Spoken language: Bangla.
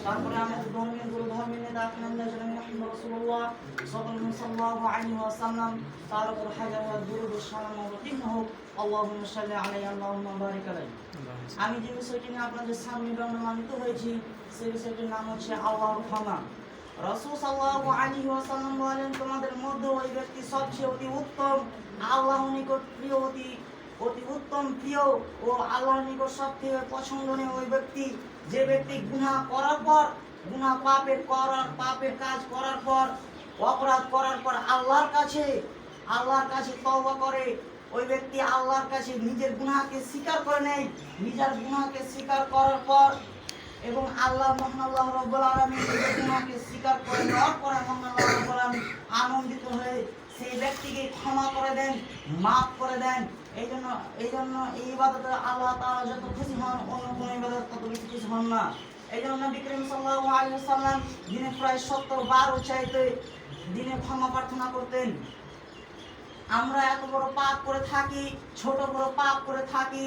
তারপরে আমাদের ধর্মের গুরু ধর্মের নেতা আখনান্দাহ মুহাম্মদ রাসূলুল্লাহ সাল্লাল্লাহু আলাইহি ওয়াসাল্লাম তার উপর হাজার হাজার দুরূদ ও সালাম অবতীর্ণ হোক। আল্লাহুম্মা সাল্লি আলাইহি আল্লাহুম্মা বারিক আলাইহি। আমি যে বিষয়টি নিয়ে আপনাদের সামনে বর্ণনান্বিত হয়েছি সেই বিষয়টির নাম হচ্ছে আল্লাহর ক্ষমা। রাসূল সাল্লাল্লাহু আলাইহি ওয়াসাল্লাম বলেন, তোমাদের মধ্যে ওই ব্যক্তি সবচেয়ে অতি উত্তম, আল্লাহর নিকট প্রিয়, অতি উত্তম প্রিয় ও আল্লাহর নিকট সবথেকে পছন্দনীয় ওই ব্যক্তি যে ব্যক্তি গুনাহ করার পর, গুনাহ পাপের কাজ করার পর, অপরাধ করার পর আল্লাহর কাছে তওবা করে। ওই ব্যক্তি আল্লাহর কাছে নিজের গুনাহকে স্বীকার করে নেয়। নিজের গুনাহকে স্বীকার করার পর এবং মহান আল্লাহ রাব্বুল আলামিন নিজের গুনাহকে স্বীকার করে নেওয়ার পরে মহান আল্লাহ রাব্বুল আলামিন আনন্দিত হয়ে সেই ব্যক্তিকে ক্ষমা করে দেন, মাফ করে দেন। এই জন্য এই ইবাদতে আল্লাহ তাআলা যত খুশি হন, অন্য কোনো ইবাদত তত বেশি খুশি হন না। এই জন্য নবী করিম সাল্লাল্লাহু আলাইহি ওয়াসাল্লাম দিনে প্রায় 70 বার চাইতে দিনে ক্ষমা প্রার্থনা করতেন। আমরা এত বড় পাপ করে থাকি, ছোট বড় পাপ করে থাকি।